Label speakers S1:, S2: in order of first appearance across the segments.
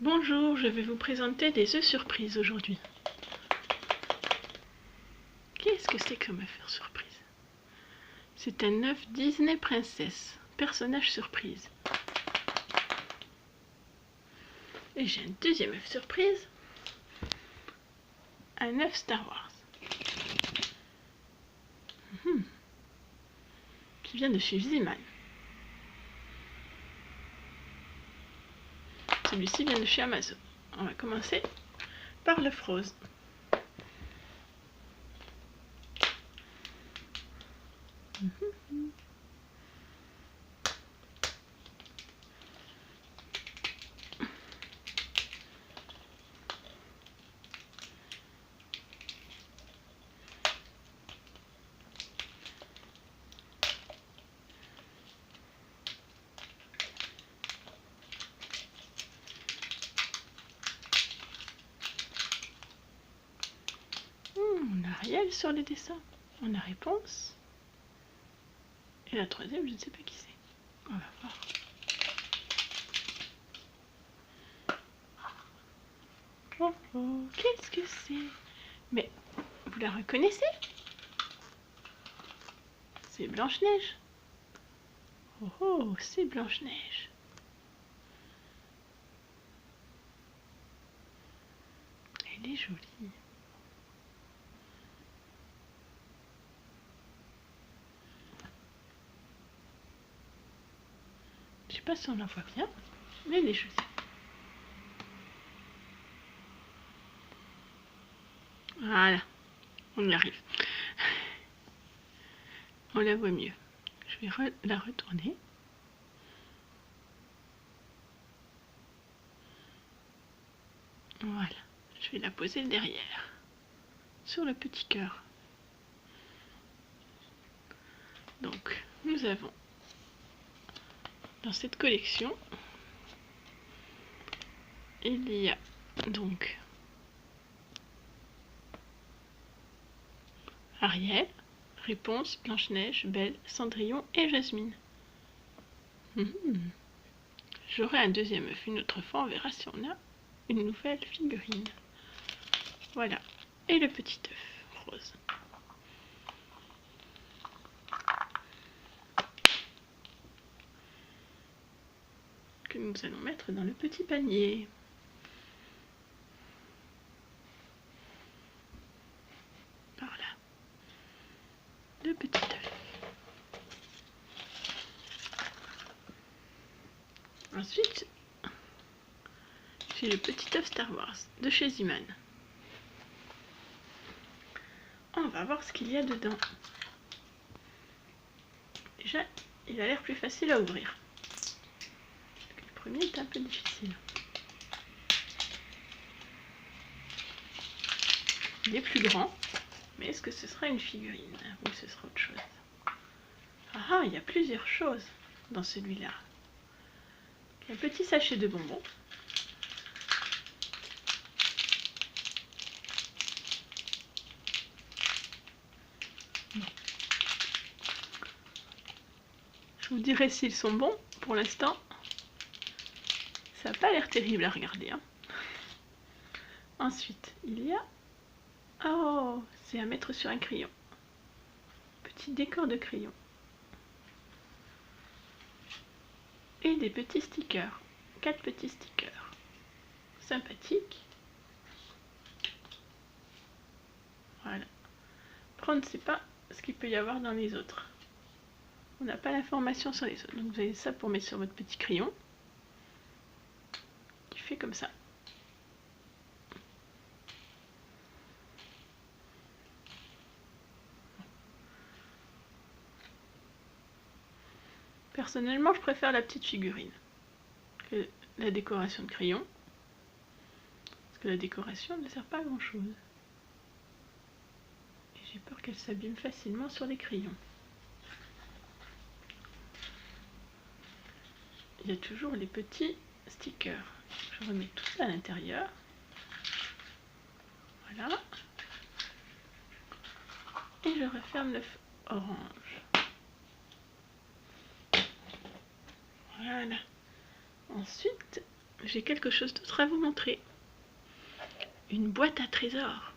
S1: Bonjour, je vais vous présenter des œufs surprises aujourd'hui. Qu'est-ce que c'est comme œuf surprise? C'est un œuf Disney Princess, personnage surprise. Et j'ai un deuxième œuf surprise, un œuf Star Wars. Qui vient de chez Ziman. Celui-ci vient de chez Amazon. On va commencer par l'œuf rose. On a Ariel sur les dessins. On a Réponse. Et la troisième, je ne sais pas qui c'est. On va voir. Oh oh, qu'est-ce que c'est? Mais vous la reconnaissez? C'est Blanche-Neige. Oh oh, c'est Blanche-Neige. Elle est jolie. Je sais pas si on la voit bien, mais elle est jolie. Voilà, on y arrive. On la voit mieux. Je vais la retourner. Voilà, je vais la poser derrière, sur le petit cœur. Donc, nous avons dans cette collection, il y a donc Ariel, Réponse, Blanche-Neige, Belle, Cendrillon et Jasmine. J'aurai un deuxième œuf une autre fois, on verra si on a une nouvelle figurine. Voilà, et le petit œuf rose. Que nous allons mettre dans le petit panier. Par là. Le petit œuf. Ensuite, j'ai le petit œuf Star Wars de chez Ziman. On va voir ce qu'il y a dedans. Déjà, il a l'air plus facile à ouvrir. Le premier est un peu difficile. Il est plus grand, mais est-ce que ce sera une figurine ou ce sera autre chose? Ah, il y a plusieurs choses dans celui-là. Un petit sachet de bonbons. Je vous dirai s'ils sont bons. Pour l'instant, ça n'a pas l'air terrible à regarder. Ensuite, il y a... Oh, c'est à mettre sur un crayon. Petit décor de crayon. Et des petits stickers. 4 petits stickers. Sympathiques. Voilà. Après, on ne sait pas ce qu'il peut y avoir dans les autres. On n'a pas l'information sur les autres. Donc vous avez ça pour mettre sur votre petit crayon. Qui fait comme ça. Personnellement, je préfère la petite figurine que la décoration de crayon. Parce que la décoration ne sert pas à grand chose. Et j'ai peur qu'elle s'abîme facilement sur les crayons. Il y a toujours les petits stickers. Je remets tout ça à l'intérieur. Voilà. Et je referme l'œuf orange. Voilà. Ensuite, j'ai quelque chose d'autre à vous montrer. Une boîte à trésors.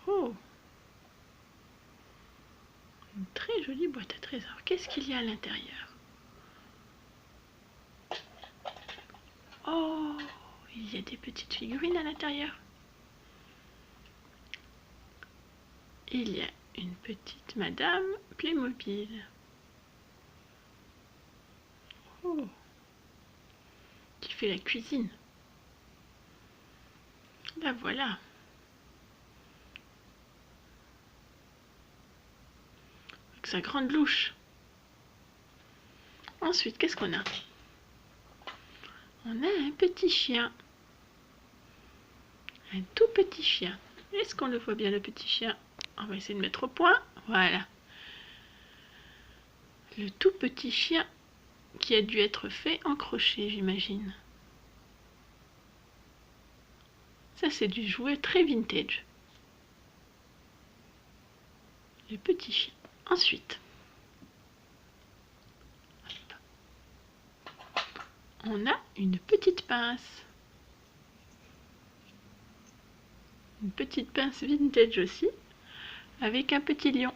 S1: Oh, une très jolie boîte à trésors. Qu'est-ce qu'il y a à l'intérieur? Oh, il y a des petites figurines à l'intérieur. Il y a une petite madame Playmobil. Oh, qui fait la cuisine. La voilà. Avec sa grande louche. Ensuite, qu'est-ce qu'on a? On a un petit chien. Un tout petit chien. Est-ce qu'on le voit bien, le petit chien? On va essayer de mettre au point. Voilà. Le tout petit chien qui a dû être fait en crochet, j'imagine. Ça, c'est du jouet très vintage. Le petit chien. Ensuite, on a une petite pince. Une petite pince vintage aussi, avec un petit lion.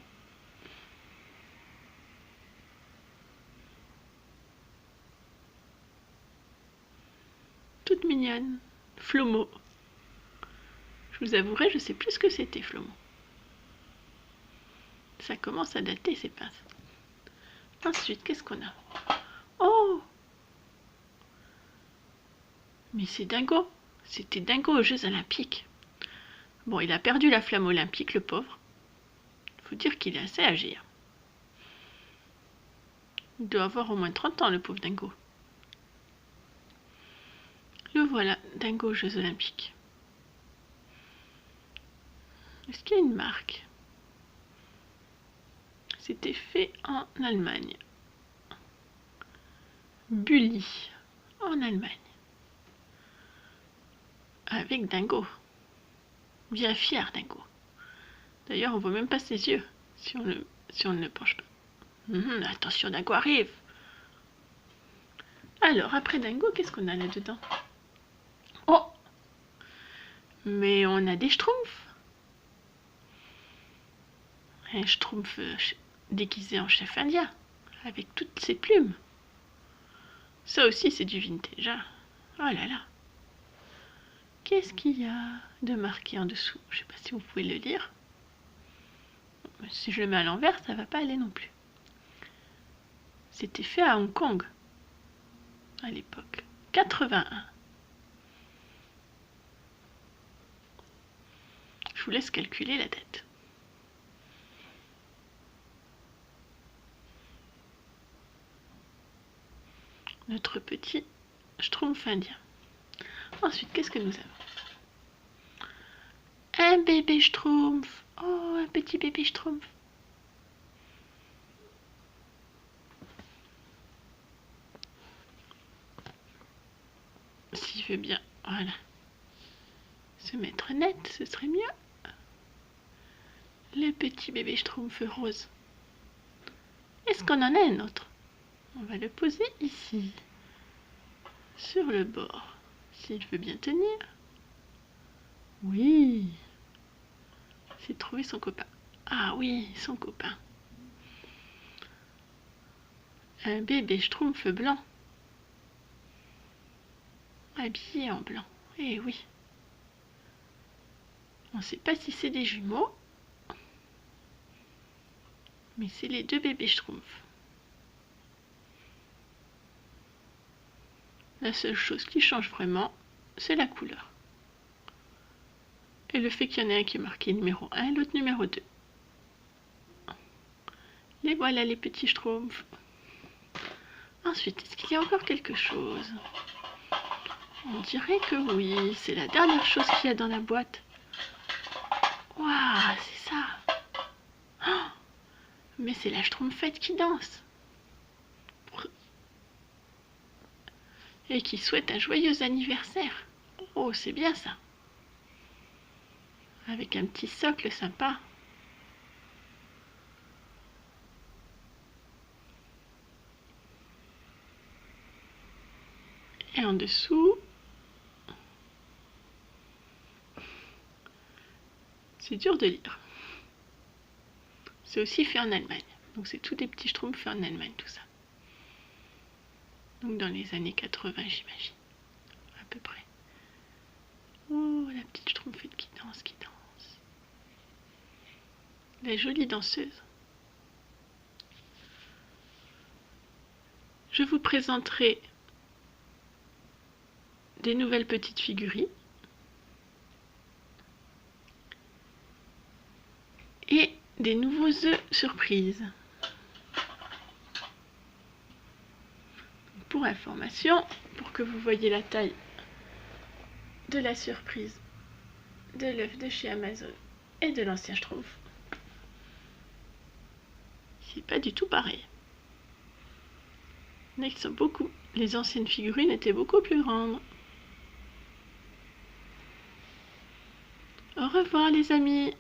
S1: Toute mignonne. Flomo. Je vous avouerai, je sais plus ce que c'était, Flomo. Ça commence à dater, ces pinces. Ensuite, qu'est-ce qu'on a? Oh! Mais c'est Dingo. C'était Dingo aux Jeux Olympiques. Bon, il a perdu la flamme olympique, le pauvre. Faut dire qu'il est assez âgé. Il doit avoir au moins 30 ans, le pauvre Dingo. Le voilà, Dingo aux Jeux Olympiques. Est-ce qu'il y a une marque? C'était fait en Allemagne. Bully, en Allemagne. Avec Dingo. Bien fier, Dingo. D'ailleurs, on voit même pas ses yeux si on ne le penche pas. Attention, Dingo arrive. Alors, après Dingo, qu'est-ce qu'on a là-dedans? Oh! Mais on a des schtroumpfs. Un schtroumpf déguisé en chef indien, avec toutes ses plumes. Ça aussi, c'est du vintage. Hein. Oh là là. Qu'est-ce qu'il y a de marqué en dessous? Je ne sais pas si vous pouvez le lire. Si je le mets à l'envers, ça ne va pas aller non plus. C'était fait à Hong Kong, à l'époque. 81. Je vous laisse calculer la date. Notre petit schtroumpf indien. Ensuite, qu'est-ce que nous avons? Un bébé schtroumpf. Oh, un petit bébé schtroumpf. S'il veut bien, voilà. Se mettre net, ce serait mieux. Le petit bébé schtroumpf rose. Est-ce qu'on en a un autre? On va le poser ici, sur le bord, s'il veut bien tenir. Oui, c'est trouvé son copain. Ah oui, son copain. Un bébé schtroumpf blanc. Habillé en blanc. Eh oui. On ne sait pas si c'est des jumeaux, mais c'est les deux bébés schtroumpfs. La seule chose qui change vraiment, c'est la couleur. Et le fait qu'il y en ait un qui est marqué numéro 1 et l'autre numéro 2. Les voilà les petits schtroumpfs. Ensuite, est-ce qu'il y a encore quelque chose? On dirait que oui, c'est la dernière chose qu'il y a dans la boîte. Waouh, c'est ça. Oh, mais c'est la schtroumpfette qui danse. Et qui souhaite un joyeux anniversaire. Oh, c'est bien ça. Avec un petit socle sympa. Et en dessous, c'est dur de lire. C'est aussi fait en Allemagne. Donc c'est tous des petits schtroumpfs faits en Allemagne, tout ça. Donc dans les années 80, j'imagine. À peu près. Oh, la petite schtroumpfette qui danse, qui danse. La jolie danseuse. Je vous présenterai des nouvelles petites figurines. Et des nouveaux œufs surprises. Pour information, pour que vous voyez la taille de la surprise de l'œuf de chez Amazon et de l'ancien Schtroumpf, c'est pas du tout pareil. Les anciennes figurines étaient beaucoup plus grandes. Au revoir les amis.